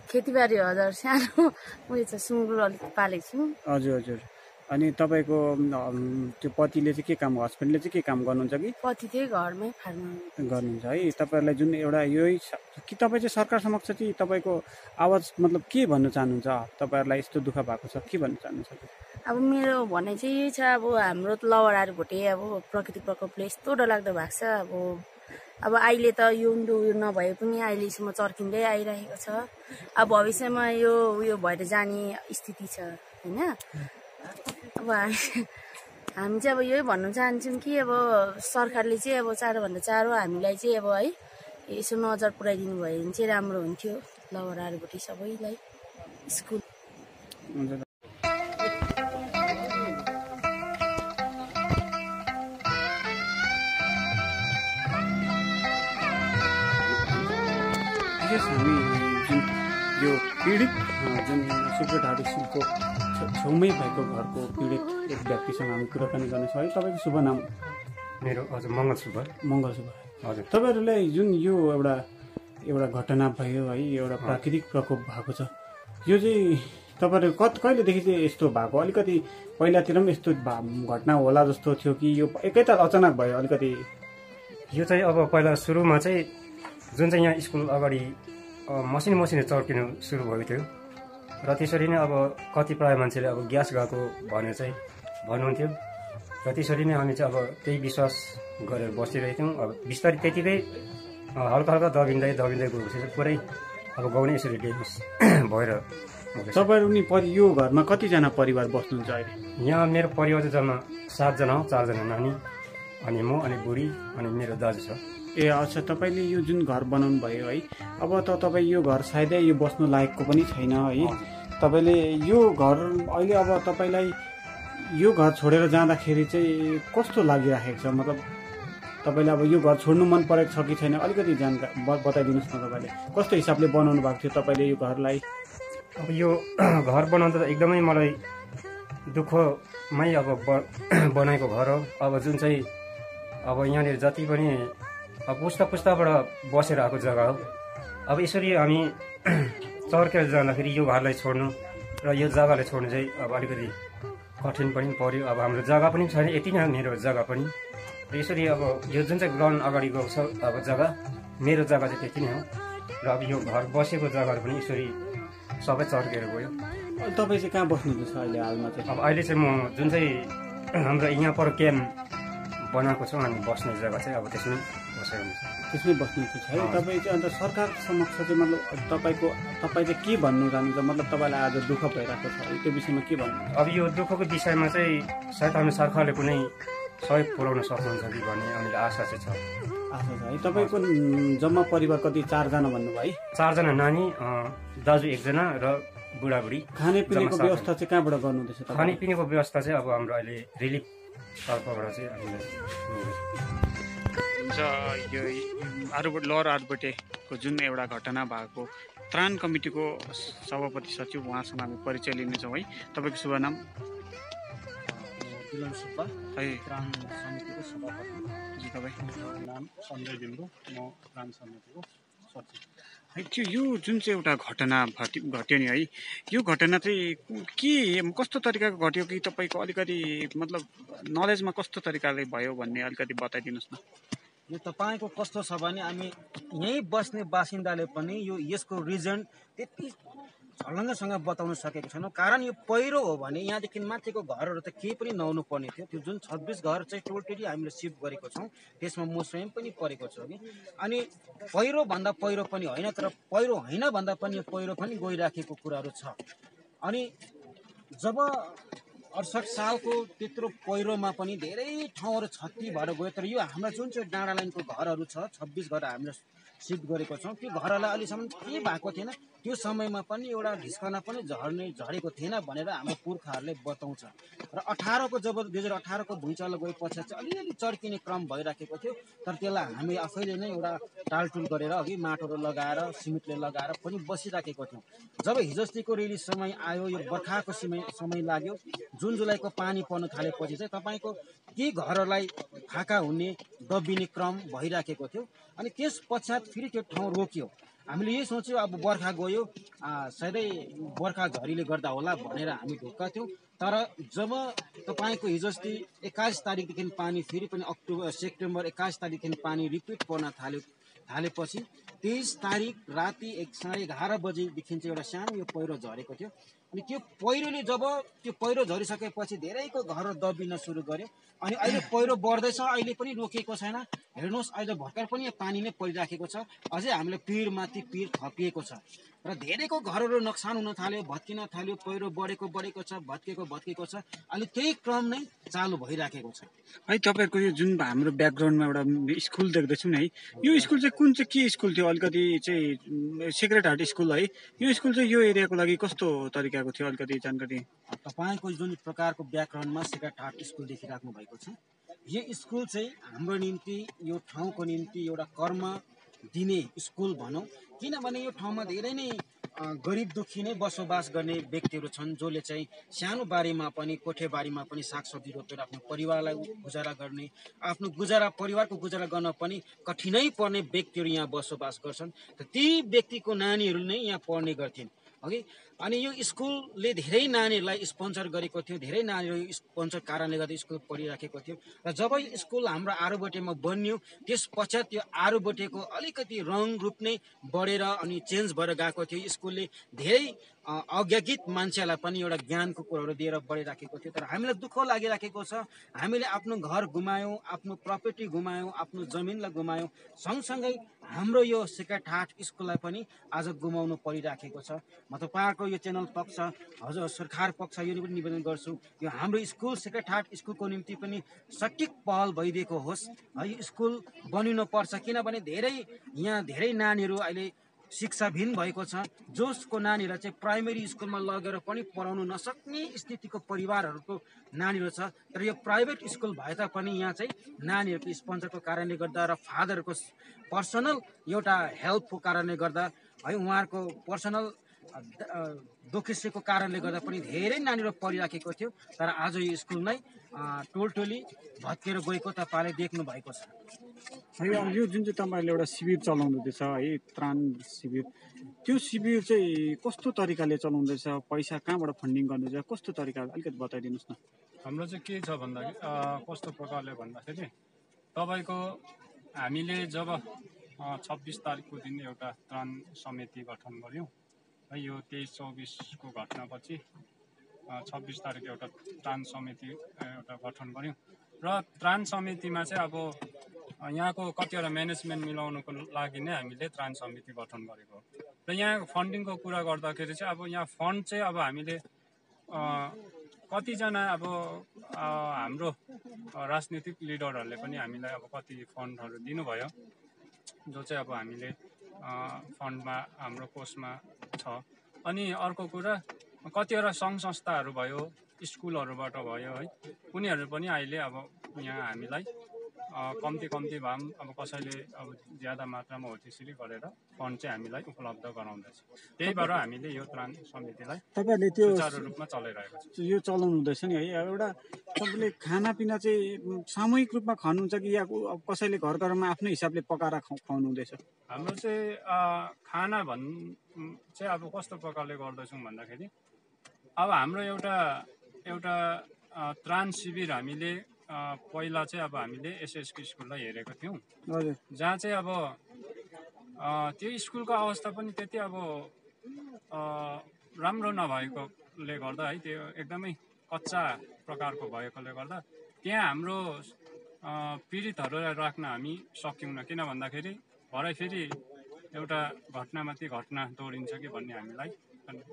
खेतीबारी हजुर सानो उयो छ, सुँगुर अलिक पालेको छु। हजुर हजुर। अनि तपाईँको त्यो पतिले चाहिँ के काम, हस्बेन्डले चाहिँ के काम गर्नुहुन्छ कि? पति चाहिँ घरमै फार्म गर्नुहुन्छ है। तपाईँहरूलाई जुन एउटा यही कि तपाईँ चाहिँ सरकार समक्ष चाहिँ तपाईँको आवाज मतलब के भन्न चाहनुहुन्छ? तपाईँहरूलाई यस्तो दुःख भएको छ, के भन्न चाहनुहुन्छ? अब मेरो भनाइ चाहिँ यही छ। अब हाम्रो लोवर आरुबोटे अब प्रकृतिक प्रकोपले यस्तो डरलाग्दो भएको छ। अब अहिले त यो नभए पनि अहिलेसम्म चर्किँदै आइरहेको छ। अब भविष्यमा यो उयो भएर जाने स्थिति छ होइन। अब हामी चाहिँ अब यही भन्न चाहन्छौँ कि अब सरकारले चाहिँ अब चाँडोभन्दा चाँडो हामीलाई चाहिँ अब है यसो नजर पुऱ्याइदिनु भयो भने चाहिँ राम्रो हुन्थ्यो। लवर आरबोटी सबैलाई स्कुल हामी जुन यो पीडित जुन सुब्रत सिलको छेउमै भएको घरको पीडित एक व्यक्तिसँग हामी कुराकानी गर्नेछौँ है। तपाईँको शुभ नाम? मेरो हजुर मङ्गल सुब्बा। मङ्गल सुब्बा। हजुर, तपाईँहरूलाई जुन यो एउटा घटना भयो है, एउटा प्राकृतिक प्रकोप भएको छ, यो चाहिँ तपाईँहरू कहिलेदेखि चाहिँ यस्तो भएको? अलिकति पहिलातिर पनि यस्तो घटना होला जस्तो थियो कि यो एकैताल अचानक भयो? अलिकति यो चाहिँ अब पहिला सुरुमा चाहिँ जुन चाहिँ यहाँ स्कुल अगाडि मसिनो चर्किनु सुरु भएको थियो र त्यसरी नै अब कतिपय मान्छेले अब ग्यास गएको भनेर चाहिँ भन्नुहुन्थ्यो र त्यसरी नै हामी चाहिँ अब त्यही विश्वास गरेर बसिरहेको थियौँ। अब बिस्तारै त्यतिकै हल्का हल्का दबिँदै गएपछि चाहिँ पुरै अब गाउँ नै यसरी डेमेज भएर तपाईँहरू नि यो घरमा कतिजना परिवार बस्नुहुन्छ अहिले? यहाँ मेरो परिवार चाहिँ जम्मा 7 जना हो, 4 जना नानी अनि म अनि बुढी अनि मेरो दाजु छ। ए अच्छा, तपाईँले यो जुन घर बनाउनु भयो है, अब त तपाईँ यो घर सायदै यो बस्नु लायकको पनि छैन है। तपाईँले यो घर अहिले अब तपाईँलाई यो घर छोडेर जाँदाखेरि चाहिँ कस्तो लागिराखेको छ? मतलब तपाईँले अब यो घर छोड्नु मन परेको छ कि छैन? अलिकति जानकारी बताइदिनुहोस् न। तपाईँले कस्तो हिसाबले बनाउनु भएको थियो तपाईँले यो घरलाई? अब यो घर बनाउँदा एकदमै मलाई दुःखमै अब बनाएको घर हो। अब जुन चाहिँ अब यहाँनिर जति पनि पुस्ताबाट बसेर आएको जग्गा हो। अब यसरी हामी चर्केर जाँदाखेरि यो घरलाई छोड्नु र यो जग्गालाई छोड्नु चाहिँ अब अलिकति कठिन पनि पर्यो। अब हाम्रो जग्गा पनि छैन, यति नै मेरो जग्गा पनि। र यसरी अब यो जुन चाहिँ ग्राउन्ड अगाडि गएको छ अब जग्गा, मेरो जग्गा चाहिँ त्यति नै हो। र अब यो घर बसेको जग्गाहरू पनि यसरी सबै चर्केर गयो। तपाईँ चाहिँ कहाँ बस्नुहुन्छ अहिले हालमा चाहिँ? अब अहिले चाहिँ म जुन चाहिँ हाम्रो यहाँ पर क्याम्प बनाएको छौँ हामी बस्ने जग्गा चाहिँ अब त्यसमै बस्नुहुन्छ है। तपाईँ चाहिँ अन्त सरकार समक्ष चाहिँ मतलब तपाईँ चाहिँ के भन्नु चाहनुहुन्छ? मतलब तपाईँलाई आज दुःख भइरहेको छ त्यो विषयमा के भन्नु? अब यो दुःखको विषयमा चाहिँ सायद हामी सरकारले कुनै सहयोग पुर्याउन सक्नुहुन्छ कि भन्ने हामीले आशा चाहिँ छ। आशा छ है। तपाईँको जम्मा परिवार कति? 4 जना भन्नुभयो है? 4 जना नानी, दाजु 1 जना र बुढाबुढी। खानेपिनेको व्यवस्था चाहिँ कहाँबाट गर्नुहुँदैछ? खानेपिनेको व्यवस्था चाहिँ अब हाम्रो अहिले रिलिफ तर्फबाट चाहिँ हामीले हुन्छ। यो लवर आरबोटेको जुन एउटा घटना भएको त्राण कमिटीको सभापति सचिव उहाँसँग हामी परिचय लिनेछौँ है। तपाईँको शुभ नाम? दिलन सुब्बा है, त्राण समितिको सभापति। तपाईँको नाम सञ्जय लिम्बू, म त्राण समितिको सचिव है। यो जुन चाहिँ एउटा घटना घट्यो नि है, यो घटना चाहिँ के कस्तो तरिकाको घट्यो कि तपाईँको अलिकति मतलब नलेजमा कस्तो तरिकाले भयो भन्ने अलिकति बताइदिनुहोस् न। यो तपाईँको कस्तो छ भने हामी यहीँ बस्ने बासिन्दाले पनि यसको रिजन त्यति झलङ्गसँग बताउन सकेको छैनौँ। कारण यो पहिरो हो भने यहाँदेखि माथिको घरहरू त केही पनि नहुनु पर्ने थियो। त्यो जुन 26 घर चाहिँ टोटली हामीले सिफ्ट गरेको छौँ, त्यसमा म स्वयं पनि परेको छु कि। अनि पहिरो भन्दा पहिरो पनि होइन, तर पहिरो होइन भन्दा पनि यो पहिरो पनि गइराखेको कुराहरू छ। अनि जब 68 सालको त्यत्रो पहिरोमा पनि धेरै ठाउँहरू क्षति भएर गयो। तर यो हाम्रो जुन चाहिँ डाँडा लाइनको घरहरू छ, 26 घर हामीले सिफ्ट गरेको छौँ, त्यो घरहरूलाई अहिलेसम्म के भएको थिएन। त्यो समयमा पनि एउटा ढिस्कना पनि झरेको थिएन भनेर हाम्रो पुर्खाहरूले बताउँछ। र 18को जब 2018को भुइँचालो गएपछि चाहिँ अलिअलि चर्किने क्रम भइराखेको थियो। तर त्यसलाई हामी आफैले नै एउटा टालटुल गरेर अघि माटोहरू लगाएर सिमेन्टले लगाएर पनि बसिराखेको थियौँ। जब हिजोस्तिको रिलिज समय आयो, यो बर्खाको समय लाग्यो, जुन जुलाईको पानी पर्न थालेपछि चाहिँ तपाईँको ती घरहरूलाई फाका हुने दबिने क्रम भइराखेको थियो। अनि त्यस पश्चात फेरि त्यो ठाउँ रोकियो। हामीले यही सोच्यौँ अब बर्खा गयो, सायदै बर्खा झरीले गर्दा होला भनेर हामी ढुक्क थियौँ। तर जब तपाईँको हिजोस्ति 21 तारिकदेखि पानी फेरि पनि सेप्टेम्बर 21 तारिकदेखि पानी रिपिट पर्न थालेपछि 23 तारिक राति 11:30 बजेदेखि चाहिँ एउटा सानो यो पहिरो झरेको थियो। अनि त्यो पहिरोले जब त्यो पहिरो झरिसकेपछि धेरैको घरहरू दबिन सुरु गर्यो अनि अहिले पहिरो बढ्दैछ अहिले पनि रोकिएको छैन हेर्नुहोस् अहिले भर्खर पनि पानी नै परिराखेको छ अझै हामीले पिरमाथि पिर थपिएको छ र धेरैको घरहरू नोक्सान हुन थाल्यो भत्किन थाल्यो पहिरो बढेको छ भत्केको छ अहिले त्यही क्रम नै चालु भइराखेको छ है। तपाईँहरूको यो जुन हाम्रो ब्याकग्राउन्डमा एउटा स्कुल देख्दैछौँ नि है, यो स्कुल चाहिँ कुन चाहिँ के स्कुल थियो? अलिकति चाहिँ सेक्रेट हार्ट स्कुल है, यो स्कुल चाहिँ यो एरियाको लागि कस्तो तरिकाको थियो अलिकति जानकारी? तपाईँको जुन प्रकारको ब्याकग्राउन्डमा सेक्रेट हार्ट स्कुल देखिराख्नु भएको छ, यो स्कुल चाहिँ हाम्रो निम्ति यो ठाउँको निम्ति एउटा कर्म दिने स्कुल भनौँ, किनभने यो ठाउँमा धेरै नै गरिब दुखी नै बसोबास गर्ने व्यक्तिहरू छन् जसले चाहिँ सानो बारीमा पनि कोठेबारीमा पनि सागसब्जी रोपेर आफ्नो परिवारलाई गुजारा गर्ने आफ्नो परिवारको गुजारा गर्न पनि कठिनै पर्ने व्यक्तिहरू यहाँ बसोबास गर्छन्। त ती व्यक्तिको नानीहरू नै यहाँ पढ्ने गर्थ्यन् अघि। अनि यो स्कुलले धेरै नानीहरूलाई स्पोन्सर गरेको थियो, धेरै नानीहरू स्पोन्सर कारणले गर्दा स्कुल पढिराखेको थियो र जब यो स्कुल हाम्रो आरोबोटेमा बन्यो त्यस पश्चात यो आरोबोटेको अलिकति रङ रूप नै बढेर अनि चेन्ज भएर गएको थियो। स्कुलले धेरै अज्ञात मान्छेलाई पनि एउटा ज्ञानको कुराहरू दिएर बढिराखेको थियो। तर हामीलाई दुःख लागिराखेको छ, हामीले आफ्नो घर गुमायौँ, आफ्नो प्रपर्टी गुमायौँ, आफ्नो जमिनलाई गुमायौँ, सँगसँगै हाम्रो यो सेक्रेट हार्ट स्कुललाई पनि आज गुमाउनु परिराखेको छ। म तपाईँहरूको यो च्यानल पक्ष हजुर सरकार पक्ष यो पनि निवेदन गर्छु, यो हाम्रो स्कुल सेक्रेट हार्ट स्कुलको निम्ति पनि सठिक पहल भइदिएको होस् है। यो स्कुल बनिनु पर्छ किनभने यहाँ धेरै नानीहरू अहिले शिक्षाविहीन भएको छ, जसको नानीहरूलाई चाहिँ प्राइमेरी स्कुलमा लगेर पनि पढाउन नसक्ने स्थितिको परिवारहरूको नानीहरू छ। तर यो प्राइभेट स्कुल भए तापनि यहाँ चाहिँ नानीहरूको स्पोन्सरको कारणले गर्दा र फादरको पर्सनल एउटा हेल्पको कारणले गर्दा है उहाँहरूको पर्सनल दुखिस्यको कारणले गर्दा पनि धेरै नानीहरू पढिराखेको थियो। तर आज यो स्कुल नै टोलटोली भत्केर गएको तपाईँले देख्नु भएको छ है। यो जुन चाहिँ तपाईँहरूले एउटा शिविर चलाउँदैछ है, त्राण शिविर, त्यो शिविर चाहिँ कस्तो तरिकाले चलाउँदैछ? पैसा कहाँबाट फन्डिङ गर्दैछ? कस्तो तरिका अलिकति बताइदिनुहोस् न। हाम्रो चाहिँ के छ भन्दाखेरि कस्तो प्रकारले भन्दाखेरि तपाईँको हामीले जब 26 तारिकको दिन एउटा त्राण समिति गठन गऱ्यौँ है। यो 23-24 को घटनापछि 26 तारिक एउटा त्राण समिति एउटा गठन गऱ्यौँ र त्राण समितिमा चाहिँ अब यहाँको कतिवटा म्यानेजमेन्ट मिलाउनुको लागि नै हामीले त्राण समिति गठन गरेको र यहाँ फन्डिङको कुरा गर्दाखेरि चाहिँ अब यहाँ फन्ड चाहिँ अब हामीले कतिजना अब हाम्रो राजनीतिक लिडरहरूले पनि हामीलाई अब कति फन्डहरू दिनुभयो जो चाहिँ अब हामीले फन्डमा हाम्रो कोषमा छ। अनि अर्को कुरा कतिवटा सङ्घ संस्थाहरू भयो, स्कुलहरूबाट भयो है, उनीहरू पनि अहिले अब यहाँ हामीलाई कम्ती भए पनि अब कसैले अब ज्यादा मात्रामा हो त्यसरी गरेर फन्ड चाहिँ हामीलाई उपलब्ध गराउँदैछ। त्यही भएर हामीले यो त्राण समितिलाई तपाईँहरूले त्यो सुचारू रूपमा चलाइरहेको छ। यो चलाउनु हुँदैछ नि है। एउटा तपाईँले खानापिना चाहिँ सामूहिक रूपमा खानुहुन्छ कि या कसैले घर घरमा आफ्नै हिसाबले पकाएर खुवाउनु हुँदैछ? हाम्रो चाहिँ खाना चाहिँ अब कस्तो प्रकारले गर्दैछौँ भन्दाखेरि अब हाम्रो एउटा त्राण शिविर हामीले पहिला चाहिँ अब हामीले एसएसपी स्कुललाई हेरेको थियौँ, जहाँ चाहिँ अब त्यो स्कुलको अवस्था पनि त्यति अब राम्रो नभएकोले गर्दा है, त्यो एकदमै कच्चा प्रकारको भएकोले गर्दा त्यहाँ हाम्रो पीडितहरूलाई राख्न हामी सकेनौँ। किन भन्दाखेरि भरे फेरि एउटा घटनामाथि घटना दोहोरिन्छ कि भन्ने हामीलाई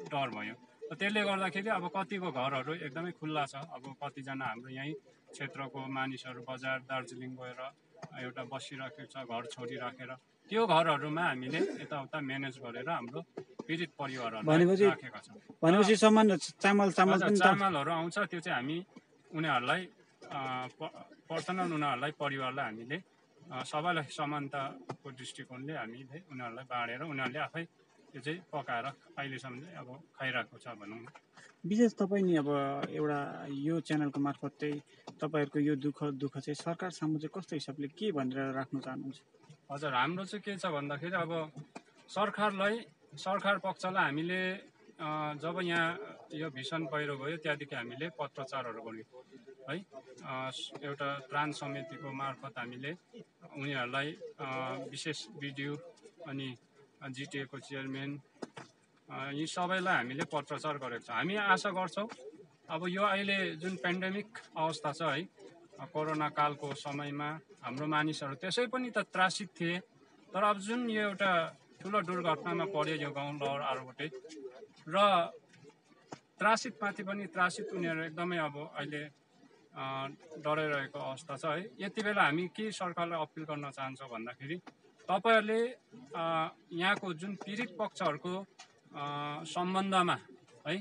डर भयो। त्यसले गर्दाखेरि अब कतिको घरहरू एकदमै खुल्ला छ। अब कतिजना हाम्रो यहीँ क्षेत्रको मानिसहरू बजार दार्जिलिङ गएर एउटा बसिराखेको छ, घर छोडिराखेर त्यो घरहरूमा हामीले यताउता म्यानेज गरेर हाम्रो पीडित परिवारहरूलाई राखेका छौँ। भनेपछि चामलहरू आउँछ, त्यो चाहिँ हामी उनीहरूलाई पर्सनल परिवारलाई हामीले सबैलाई समानताको दृष्टिकोणले हामीले उनीहरूलाई बाँडेर उनीहरूले आफै त्यो चाहिँ पकाएर अहिलेसम्म चाहिँ अब खाइरहेको छ भनौँ। विशेष तपाईँ नि अब एउटा यो च्यानलको मार्फत चाहिँ तपाईँहरूको यो दुःख चाहिँ सरकार सामु चाहिँ कस्तो हिसाबले के भनेर राख्न चाहनुहुन्छ? हजुर, हाम्रो चाहिँ के छ भन्दाखेरि अब सरकार पक्षलाई हामीले जब यहाँ यो भीषण पहिरो गयो त्यहाँदेखि हामीले पत्रचारहरू गऱ्यौँ है। एउटा त्राण समितिको मार्फत हामीले उनीहरूलाई विशेष भिडियो अनि जिटिएको चेयरम्यान यी सबैलाई हामीले पत्रचार गरेको छ। हामी आशा गर्छौँ अब यो अहिले जुन पेन्डेमिक अवस्था छ है, कोरोना कालको समयमा हाम्रो मानिसहरू त्यसै पनि त त्रासित थिए, तर अब जुन यो एउटा ठुलो दुर्घटनामा पर्यो यो गाउँ लवर आरोबटे र त्रासितमाथि पनि त्रासित उनीहरू एकदमै अब अहिले डराइरहेको अवस्था छ है। यति बेला हामी के सरकारलाई अपिल गर्न चाहन्छौँ भन्दाखेरि तपाईहरूले यहाँको जुन पीडित पक्षहरूको सम्बन्धमा है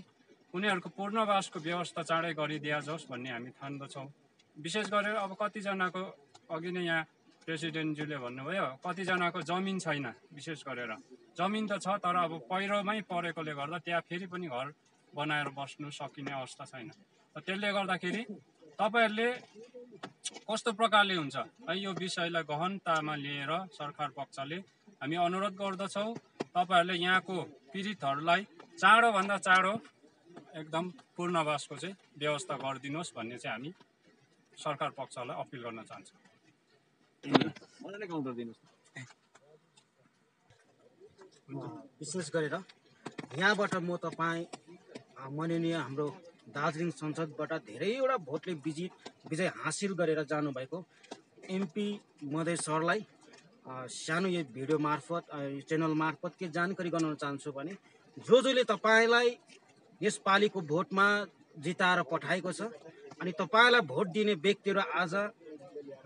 उनीहरूको पूर्णवासको व्यवस्था चाँडै गरिदियाजोस् भन्ने हामी ठान्दछौँ। विशेष गरेर अब कतिजनाको अघि नै यहाँ प्रेसिडेन्टज्यूले भन्नुभयो कतिजनाको जमिन छैन, विशेष गरेर जमिन त छ तर अब पहिरोमै परेकोले गर्दा त्यहाँ फेरि पनि घर बनाएर बस्नु सकिने अवस्था छैन। त्यसले गर्दाखेरि तपाईहरूले कस्तो प्रकारले हुन्छ है यो विषयलाई गहनतामा लिएर सरकार पक्षले हामी अनुरोध गर्दछौँ तपाईहरूले यहाँको पीडितहरूलाई चाँडोभन्दा चाँडो एकदम पूर्णवासको चाहिँ व्यवस्था गरिदिनुहोस् भन्ने चाहिँ हामी सरकार पक्षलाई अपिल गर्न चाहन्छौँ। विशेष गरेर यहाँबाट म तपाईँ माननीय हाम्रो दार्जिलिङ संसदबाट धेरैवटा भोटले विजय हासिल गरेर जानुभएको एमपी मधेस सरलाई सानो यो भिडियो मार्फत च्यानल मार्फत के जानकारी गराउन चाहन्छु भने जसले तपाईँलाई यसपालिको भोटमा जिताएर पठाएको छ अनि तपाईँलाई भोट दिने व्यक्तिहरू आज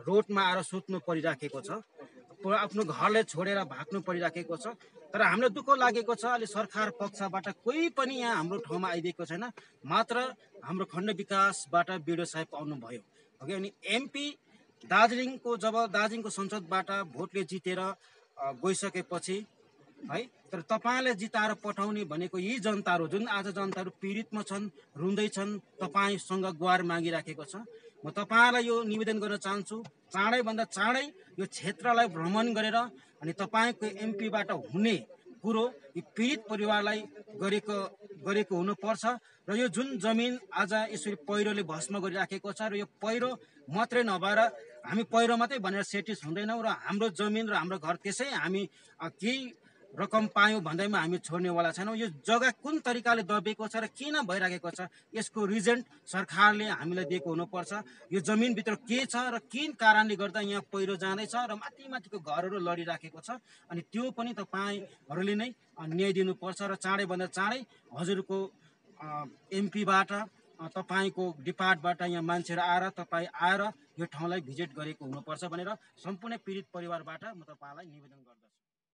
रोडमा आएर सुत्नु परिराखेको छ, आफ्नो घरलाई छोडेर भाग्नु परिराखेको छ। तर हामीलाई दुःख लागेको छ अहिले सरकार पक्षबाट कोही पनि यहाँ हाम्रो ठाउँमा आइदिएको छैन, मात्र हाम्रो खण्ड विकासबाट बिडिओ साहेब आउनुभयो। ओके, अनि एमपी जब दार्जिलिङको संसदबाट भोटले जितेर गइसकेपछि है, तर तपाईँलाई जिताएर पठाउने भनेको यी जनताहरू जुन आज जनताहरू पीडितमा छन्, रुँदैछन्, तपाईँसँग गुहार मागिराखेको छ। म तपाईँलाई यो निवेदन गर्न चाहन्छु चाँडैभन्दा चाँडै यो क्षेत्रलाई भ्रमण गरेर अनि तपाईँको एमपीबाट हुने कुरो यी पीडित परिवारलाई गरेको हुनुपर्छ। र यो जुन जमिन आज यसरी पहिरोले भस्म गरिराखेको छ र यो पहिरो मात्रै नभएर हामी पहिरो मात्रै भनेर सेटिस हुँदैनौँ र हाम्रो जमिन र हाम्रो घर त्यसै हामी केही रकम पायौँ भन्दैमा हामी छोड्नेवाला छैनौँ। यो जग्गा कुन तरिकाले दबिएको छ र किन भइराखेको छ यसको रिजन सरकारले हामीलाई दिएको हुनुपर्छ। यो जमिनभित्र के छ र किन कारणले गर्दा यहाँ पहिरो जाँदैछ र माथिको घरहरू लडिराखेको छ अनि त्यो पनि तपाईँहरूले नै न्याय दिनुपर्छ र चाँडैभन्दा चाँडै हजुरको एमपीबाट तपाईँको डिपार्टबाट यहाँ मान्छेहरू आएर यो ठाउँलाई भिजिट गरेको हुनुपर्छ भनेर सम्पूर्ण पीडित परिवारबाट म तपाईँलाई निवेदन गर्दछु।